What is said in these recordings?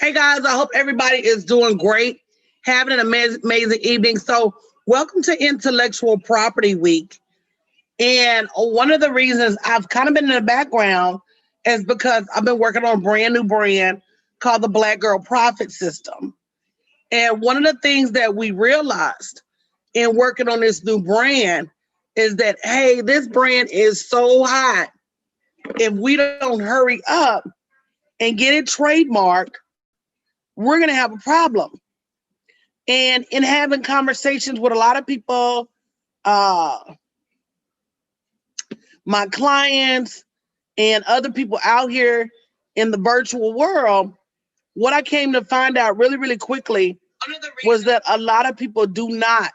Hey guys, I hope everybody is doing great, having an amazing evening. So, welcome to Intellectual Property Week. And one of the reasons I've kind of been in the background is because I've been working on a brand new brand called the Black Girl Profit System. And one of the things that we realized in working on this new brand is that, hey, this brand is so hot. If we don't hurry up and get it trademarked, we're going to have a problem. And in having conversations with a lot of people, uh, my clients and other people out here in the virtual world, what I came to find out really quickly was that a lot of people do not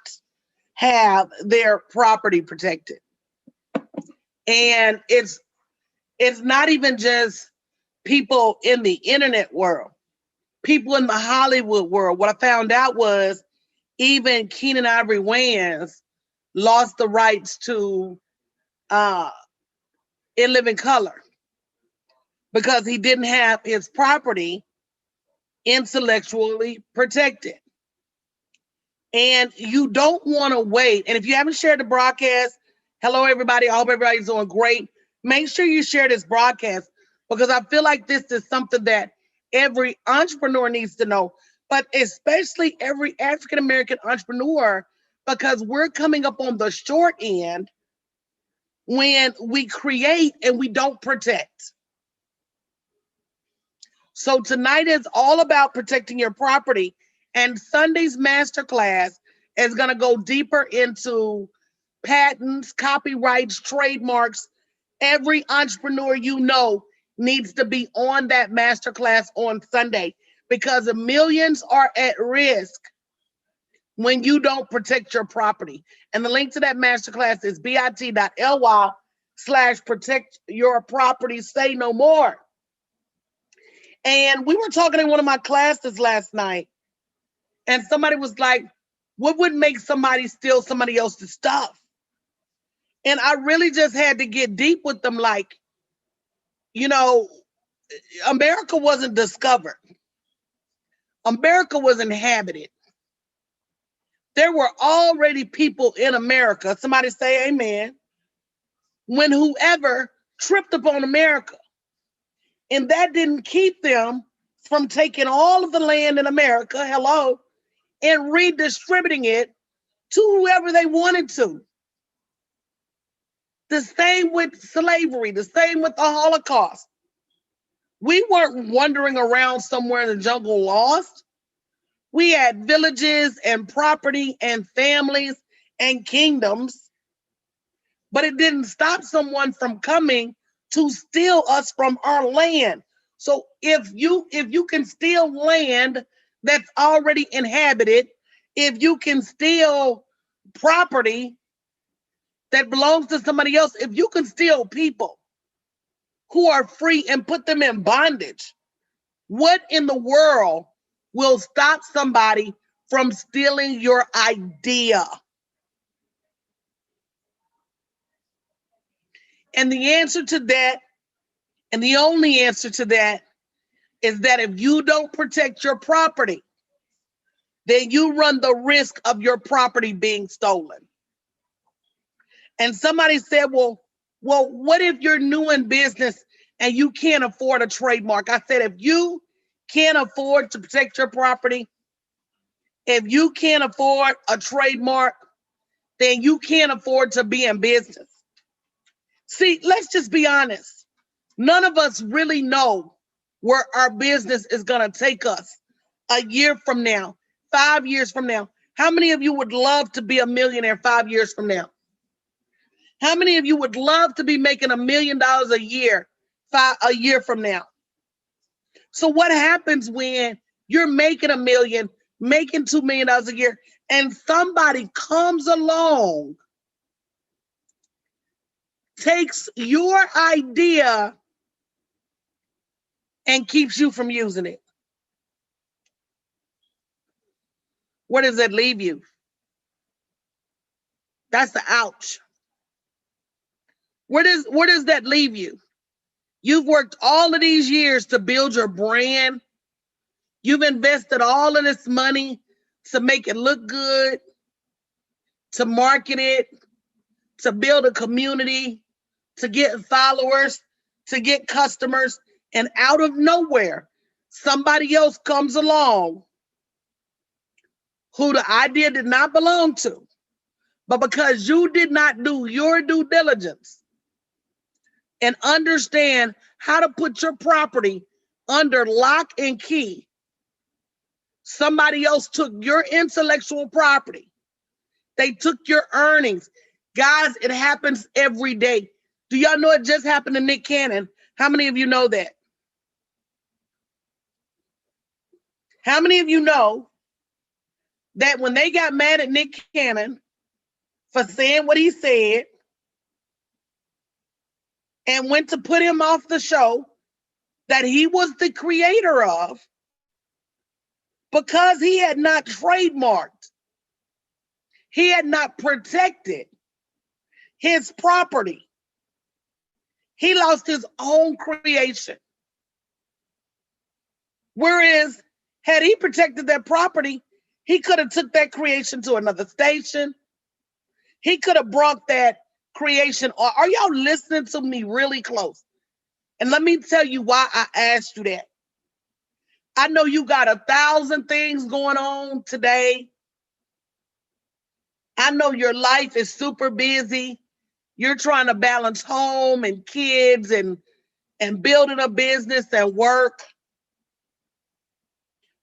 have their property protected. And it's not even just people in the internet world, people in the Hollywood world. What I found out was even Keenan Ivory Wayans lost the rights to In Living Color because he didn't have his property intellectually protected. And you don't want to wait. And if you haven't shared the broadcast, hello everybody. I hope everybody's doing great. Make sure you share this broadcast because I feel like this is something that every entrepreneur needs to know, but especially every African American entrepreneur, because we're coming up on the short end when we create and we don't protect. So tonight is all about protecting your property, and Sunday's masterclass is going to go deeper into patents, copyrights, trademarks. Every entrepreneur you know needs to be on that masterclass on Sunday because the millions are at risk when you don't protect your property. And the link to that masterclass is bit.ly/protect your property, say no more. And we were talking in one of my classes last night, and somebody was like, what would make somebody steal somebody else's stuff? And I really just had to get deep with them, like, you know, America wasn't discovered. America was inhabited. There were already people in America, somebody say amen, when whoever tripped upon America. And that didn't keep them from taking all of the land in America, hello, and redistributing it to whoever they wanted to. The same with slavery, the same with the Holocaust. We weren't wandering around somewhere in the jungle lost. We had villages and property and families and kingdoms, but it didn't stop someone from coming to steal us from our land. So if you can steal land that's already inhabited, if you can steal property that belongs to somebody else, if you can steal people who are free and put them in bondage, what in the world will stop somebody from stealing your idea? And the answer to that, and the only answer to that, is that if you don't protect your property, then you run the risk of your property being stolen. And somebody said, well, what if you're new in business and you can't afford a trademark? I said, if you can't afford to protect your property, if you can't afford a trademark, then you can't afford to be in business. See, let's just be honest. None of us really know where our business is going to take us a year from now, 5 years from now. How many of you would love to be a millionaire 5 years from now? How many of you would love to be making $1 million a year a year from now? So what happens when you're making $1 million, making $2 million a year, and somebody comes along, takes your idea and keeps you from using it? Where does that leave you? That's the ouch. Where does that leave you? You've worked all of these years to build your brand. You've invested all of this money to make it look good, to market it, to build a community, to get followers, to get customers, and out of nowhere, somebody else comes along who the idea did not belong to. But because you did not do your due diligence and understand how to put your property under lock and key, somebody else took your intellectual property. They took your earnings. Guys, it happens every day. Do y'all know it just happened to Nick Cannon? How many of you know that? How many of you know that when they got mad at Nick Cannon for saying what he said and went to put him off the show that he was the creator of, because he had not trademarked, he had not protected his property, he lost his own creation. Whereas had he protected that property, he could have took that creation to another station. He could have brought that creation. Or are y'all listening to me really close? And let me tell you why I asked you that. I know you got 1,000 things going on today. I know your life is super busy. You're trying to balance home and kids and building a business and work.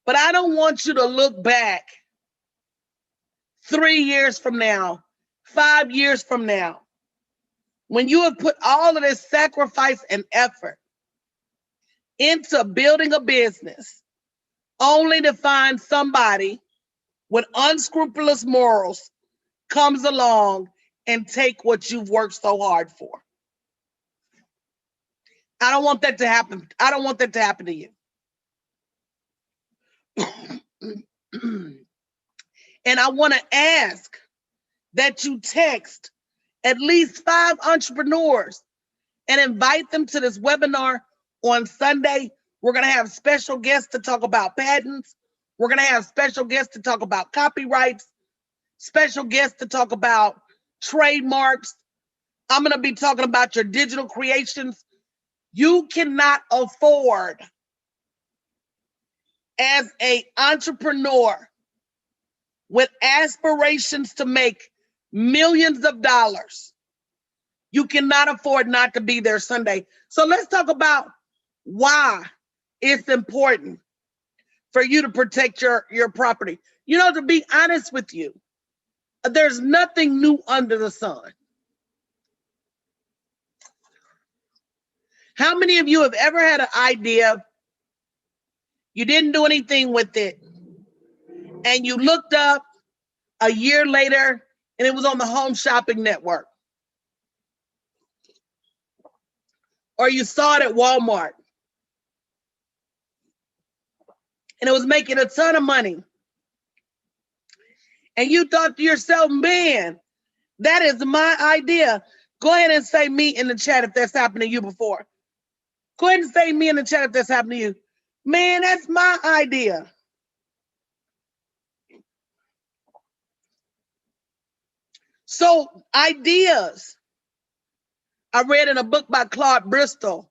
But I don't want you to look back 3 years from now, 5 years from now, when you have put all of this sacrifice and effort into building a business, only to find somebody with unscrupulous morals comes along and take what you've worked so hard for. I don't want that to happen. I don't want that to happen to you. And I want to ask that you text at least 5 entrepreneurs and invite them to this webinar on Sunday. We're going to have special guests to talk about patents. We're going to have special guests to talk about copyrights, special guests to talk about trademarks. I'm going to be talking about your digital creations. You cannot afford, as an entrepreneur with aspirations to make millions of dollars, you cannot afford not to be there Sunday. So let's talk about why it's important for you to protect your property. You know, to be honest with you, there's nothing new under the sun. How many of you have ever had an idea, you didn't do anything with it, and you looked up a year later and it was on the Home Shopping Network? Or you saw it at Walmart and it was making a ton of money. And you thought to yourself, man, that is my idea. Go ahead and say me in the chat if that's happened to you before. Go ahead and say me in the chat if that's happened to you. Man, that's my idea. So ideas, I read in a book by Claude Bristol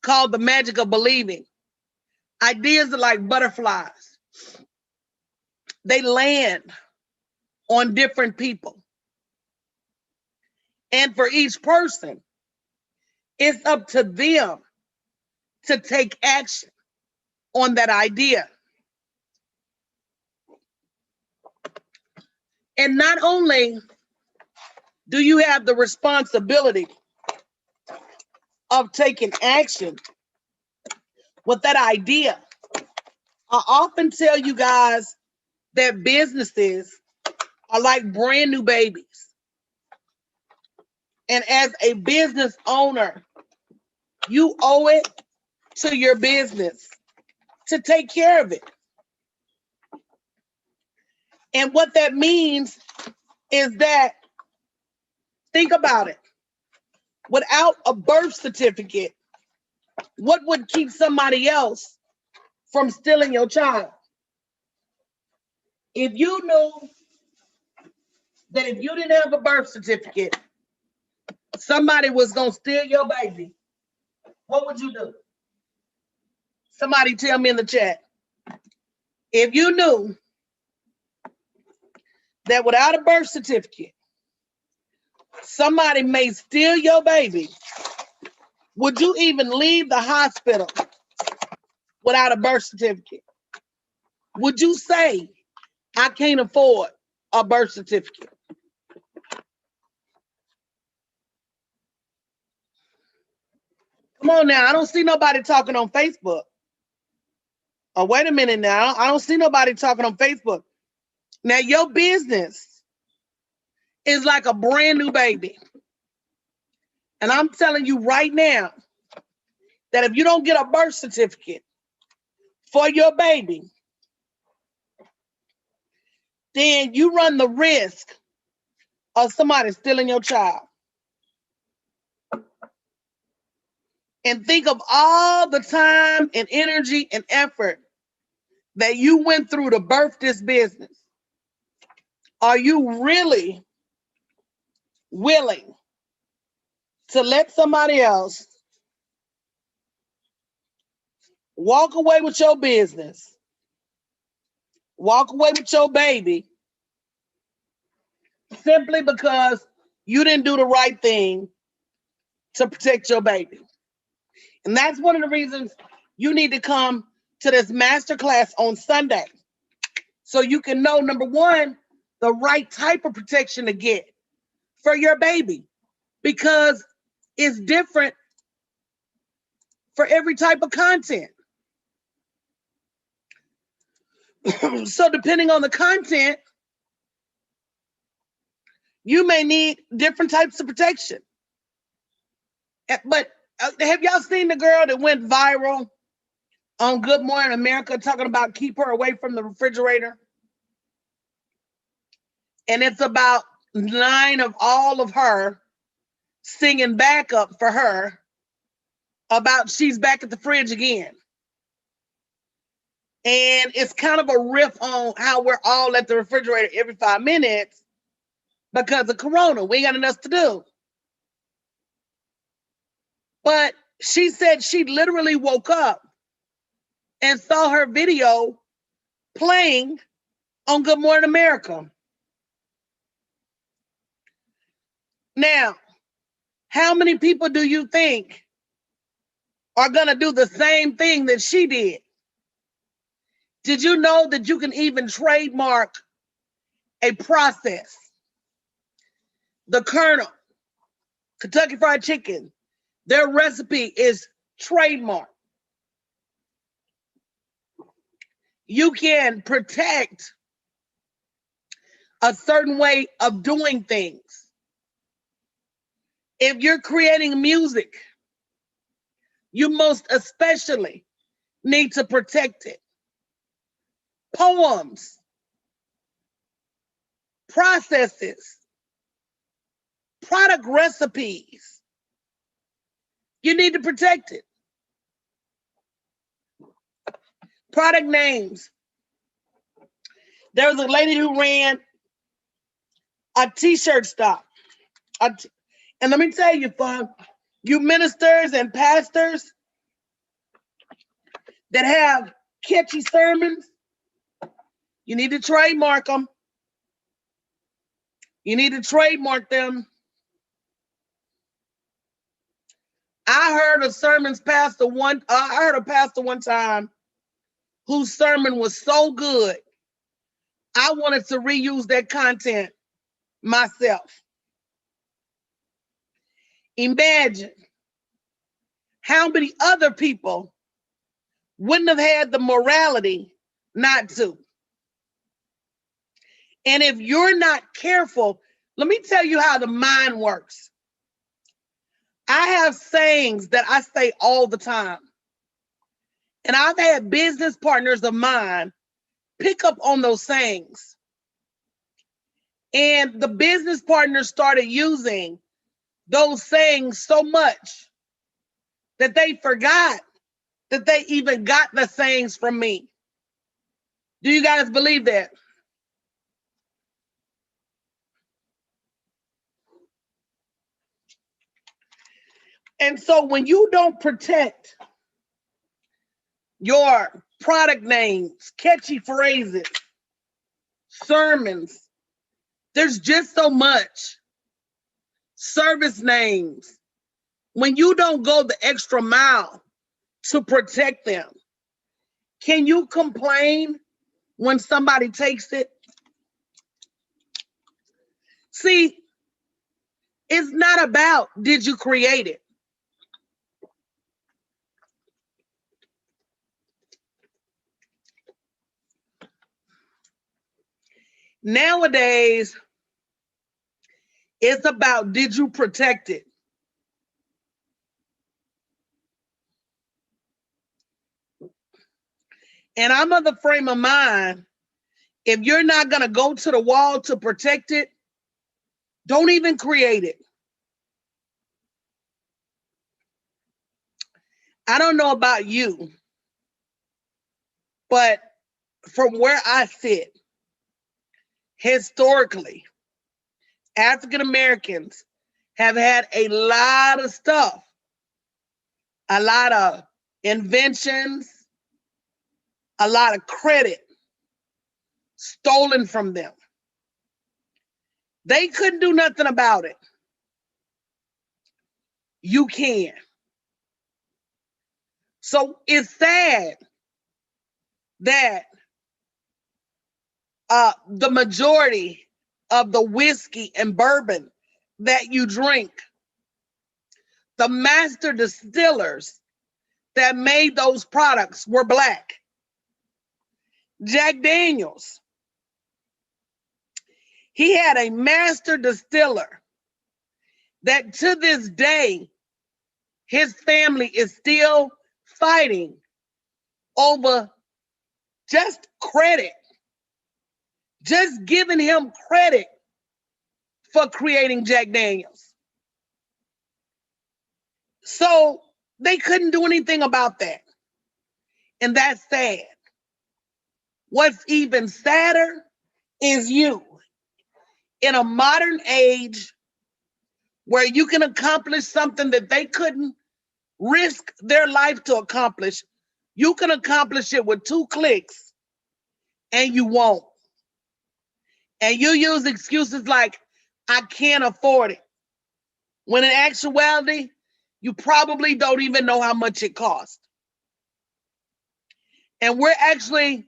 called The Magic of Believing. Ideas are like butterflies. They land on different people. And for each person, it's up to them to take action on that idea. And not only do you have the responsibility of taking action with that idea, I often tell you guys that businesses are like brand new babies. And as a business owner, you owe it to your business to take care of it. And what that means is that, think about it. Without a birth certificate, what would keep somebody else from stealing your child. If you knew that if you didn't have a birth certificate, somebody was going to steal your baby, what would you do? Somebody tell me in the chat. If you knew that without a birth certificate, somebody may steal your baby, would you even leave the hospital without a birth certificate? Would you say, I can't afford a birth certificate? Come on now, I don't see nobody talking on Facebook. Oh, wait a minute now. I don't see nobody talking on Facebook. Now, your business is like a brand new baby. And I'm telling you right now that if you don't get a birth certificate for your baby, then you run the risk of somebody stealing your child. And think of all the time and energy and effort that you went through to birth this business. Are you really willing to let somebody else walk away with your business, walk away with your baby, simply because you didn't do the right thing to protect your baby? And that's one of the reasons you need to come to this masterclass on Sunday, so you can know, number one, the right type of protection to get for your baby, because it's different for every type of content. So depending on the content, you may need different types of protection. But have y'all seen the girl that went viral on Good Morning America talking about keep her away from the refrigerator? And it's about 9 of all of her singing backup for her about she's back at the fridge again. And it's kind of a riff on how we're all at the refrigerator every 5 minutes because of Corona. We ain't got enough to do. But she said she literally woke up and saw her video playing on Good Morning America. Now, how many people do you think are going to do the same thing that she did? Did you know that you can even trademark a process? The Colonel, Kentucky Fried Chicken, their recipe is trademarked. You can protect a certain way of doing things. If you're creating music, you most especially need to protect it. Poems, processes, product recipes, you need to protect it. Product names. There was a lady who ran a t-shirt stop. And let me tell you, for you ministers and pastors that have catchy sermons, you need to trademark them. You need to trademark them. I heard a pastor one time whose sermon was so good, I wanted to reuse that content myself. Imagine how many other people wouldn't have had the morality not to. And if you're not careful, let me tell you how the mind works. I have sayings that I say all the time. And I've had business partners of mine pick up on those sayings. And the business partners started using those sayings so much that they forgot that they even got the sayings from me. Do you guys believe that? And so when you don't protect your product names, catchy phrases, sermons, there's just so much, service names. When you don't go the extra mile to protect them, can you complain when somebody takes it? See, it's not about did you create it. Nowadays, it's about did you protect it. And I'm of the frame of mind, if you're not going to go to the wall to protect it, don't even create it. I don't know about you, but from where I sit, historically, African Americans have had a lot of stuff, a lot of inventions, a lot of credit stolen from them. They couldn't do nothing about it. You can. So it's sad that the majority of the whiskey and bourbon that you drink, the master distillers that made those products were Black. Jack Daniels, he had a master distiller that to this day, his family is still fighting over just credit, just giving him credit for creating Jack Daniels. So they couldn't do anything about that. And that's sad. What's even sadder is you in a modern age where you can accomplish something that they couldn't risk their life to accomplish. You can accomplish it with 2 clicks and you won't. And you use excuses like, I can't afford it. When in actuality, you probably don't even know how much it costs. And we're actually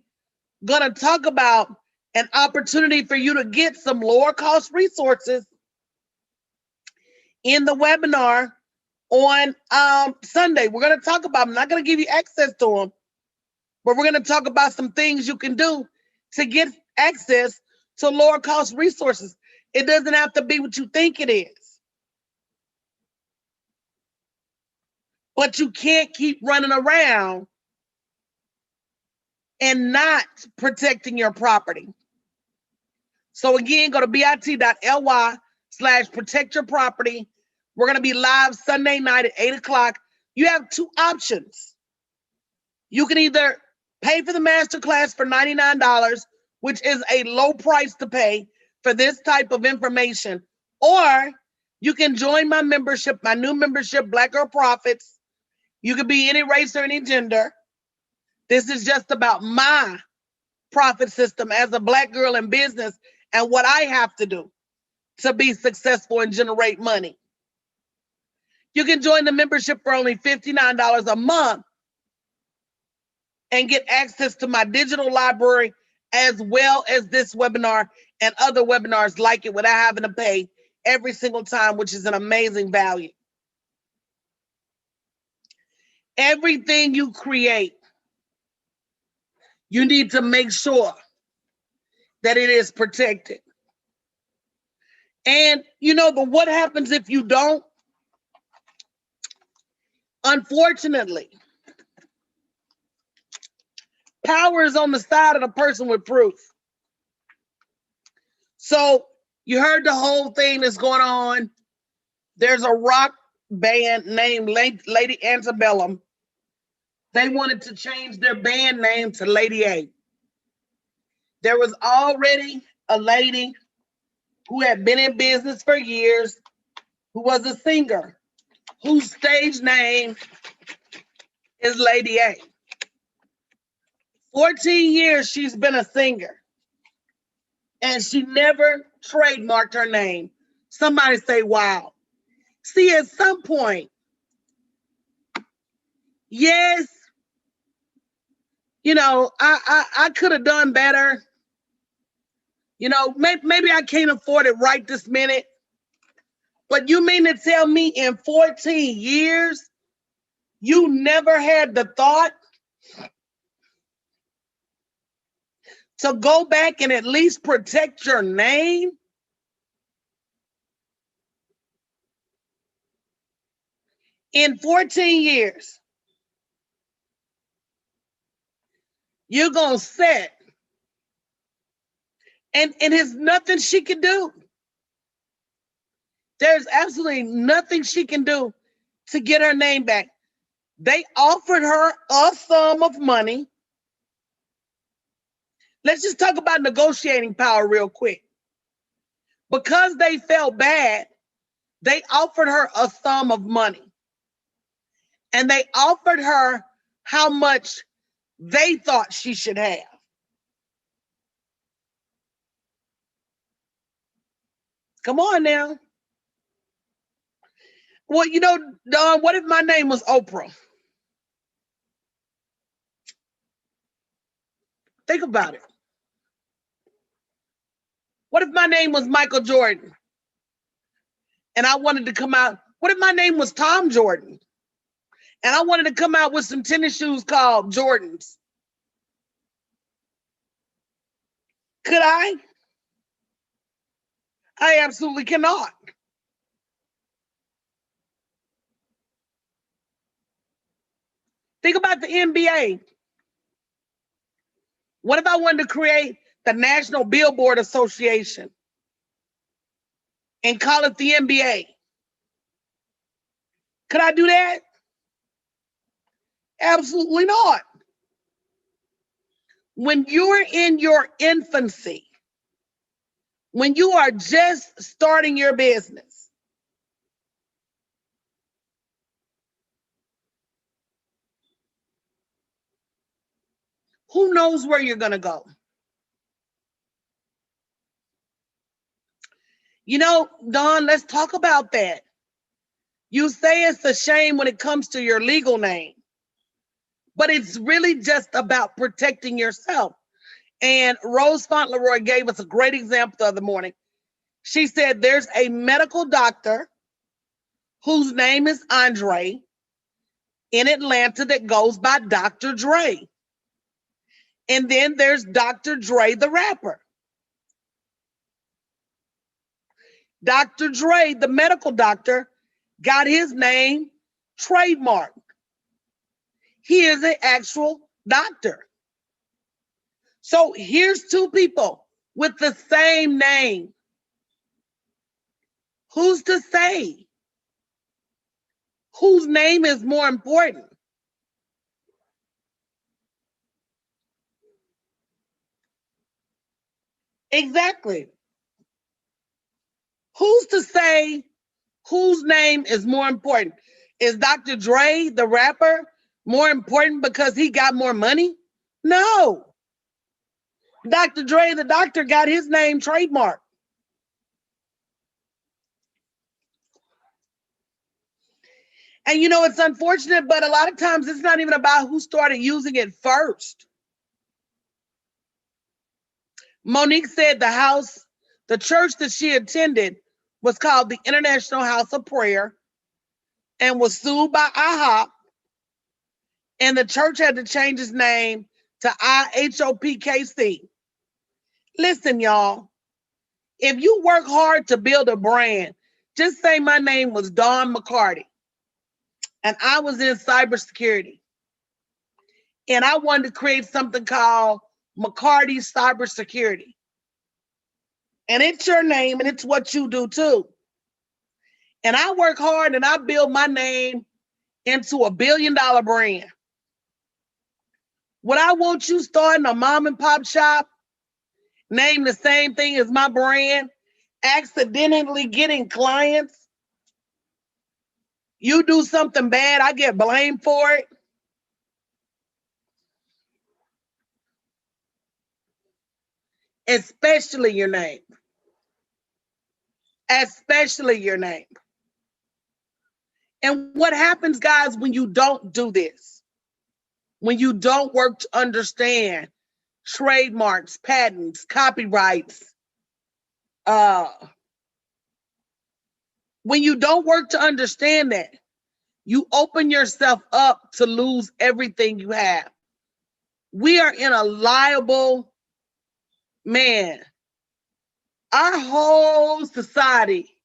going to talk about an opportunity for you to get some lower cost resources in the webinar on Sunday. We're going to talk about them. I'm not going to give you access to them, but we're going to talk about some things you can do to get access to lower cost resources. It doesn't have to be what you think it is. But you can't keep running around and not protecting your property. So again, go to bit.ly/protect your property. We're going to be live Sunday night at 8 o'clock. You have 2 options. You can either pay for the masterclass for $99, which is a low price to pay for this type of information, or you can join my membership, my new membership, Black Girl Profits. You could be any race or any gender. This is just about my profit system as a Black girl in business and what I have to do to be successful and generate money. You can join the membership for only $59 a month and get access to my digital library as well as this webinar and other webinars like it without having to pay every single time, which is an amazing value. Everything you create, you need to make sure that it is protected. And but what happens if you don't? Unfortunately, power is on the side of the person with proof. So you heard the whole thing that's going on. There's a rock band named Lady Antebellum They wanted to change their band name to Lady A. There was already a lady who had been in business for years, who was a singer, whose stage name is Lady A. 14 years she's been a singer, and she never trademarked her name. Somebody say, wow. See, at some point, yes, I could have done better. Maybe I can't afford it right this minute. But you mean to tell me in 14 years, you never had the thought to go back and at least protect your name? In 14 years, you're going to sit, and there's nothing she can do. There's absolutely nothing she can do to get her name back. They offered her a sum of money. Let's just talk about negotiating power real quick. Because they felt bad, they offered her a sum of money. And they offered her how much they thought she should have. Come on now. Well, Dawn, what if my name was Oprah? Think about it. What if my name was Michael Jordan? And I wanted to come out. What if my name was Tom Jordan? And I wanted to come out with some tennis shoes called Jordans? Could I? I absolutely cannot. Think about the NBA. What if I wanted to create the National Billboard Association and call it the NBA? Could I do that? Absolutely not. When you're in your infancy, when you are just starting your business, who knows where you're going to go? Dawn, let's talk about that. You say it's a shame when it comes to your legal name, but it's really just about protecting yourself. And Rose Fauntleroy gave us a great example the other morning. She said there's a medical doctor whose name is Andre in Atlanta that goes by Dr. Dre. And then there's Dr. Dre, the rapper. Dr. Dre, the medical doctor, got his name trademarked. He is an actual doctor. So here's two people with the same name. Who's to say whose name is more important? Exactly. Who's to say whose name is more important? Is Dr. Dre, the rapper, more important because he got more money? No. Dr. Dre, the doctor, got his name trademarked. And it's unfortunate, but a lot of times it's not even about who started using it first. Monique said the church that she attended was called the International House of Prayer and was sued by IHOP. And the church had to change its name to IHOPKC. Listen, y'all, if you work hard to build a brand, just say my name was Dawn McCarty and I was in cybersecurity. And I wanted to create something called McCarty Cybersecurity. And it's your name and it's what you do too. And I work hard and I build my name into $1 billion brand. Would I want you starting a mom and pop shop, name the same thing as my brand, accidentally getting clients? You do something bad, I get blamed for it. Especially your name. Especially your name. And what happens, guys, when you don't do this? When you don't work to understand trademarks, patents, copyrights, when you don't work to understand that, you open yourself up to lose everything you have. We are in a liable, man, our whole society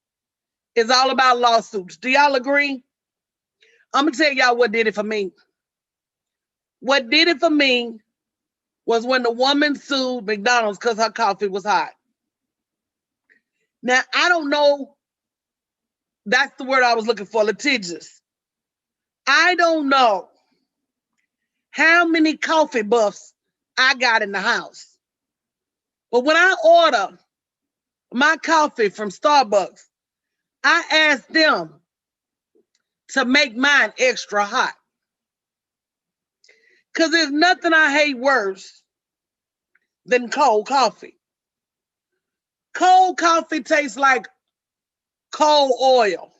is all about lawsuits. Do y'all agree? I'm gonna tell y'all what did it for me. What did it for me was when the woman sued McDonald's because her coffee was hot. Now, I don't know, that's the word I was looking for, litigious. I don't know how many coffee buffs I got in the house. But when I order my coffee from Starbucks, I ask them to make mine extra hot. Because there's nothing I hate worse than cold coffee. Cold coffee tastes like cold oil.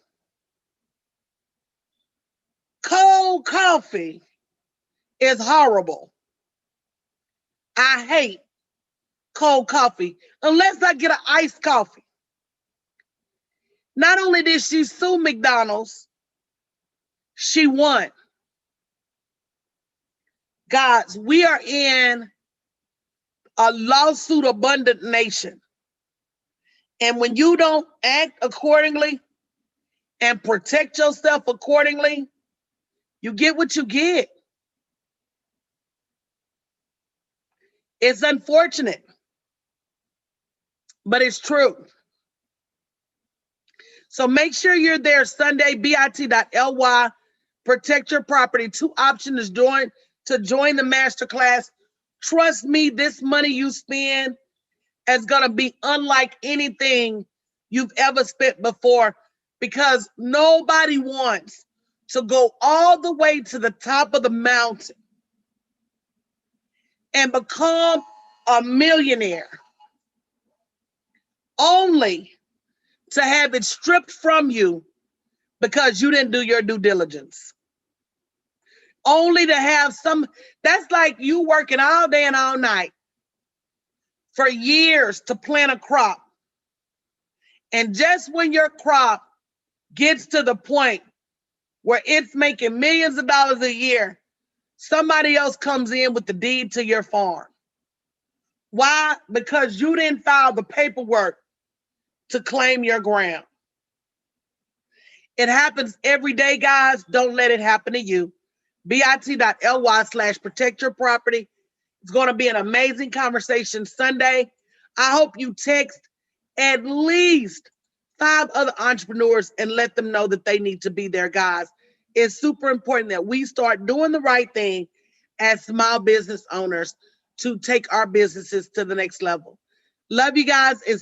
Cold coffee is horrible. I hate cold coffee unless I get an iced coffee. Not only did she sue McDonald's, she won. Guys, we are in a lawsuit abundant nation. And when you don't act accordingly and protect yourself accordingly, you get what you get. It's unfortunate, but it's true. So make sure you're there Sunday, bit.ly, protect your property. 2 options to join the masterclass. Trust me, this money you spend is going to be unlike anything you've ever spent before, because nobody wants to go all the way to the top of the mountain and become a millionaire only to have it stripped from you because you didn't do your due diligence. Only to have that's like you working all day and all night for years to plant a crop. And just when your crop gets to the point where it's making millions of dollars a year, somebody else comes in with the deed to your farm. Why? Because you didn't file the paperwork to claim your ground. It happens every day, guys. Don't let it happen to you. bit.ly/protect your property. It's going to be an amazing conversation Sunday. I hope you text at least 5 other entrepreneurs and let them know that they need to be there, guys. It's super important that we start doing the right thing as small business owners to take our businesses to the next level. Love you guys.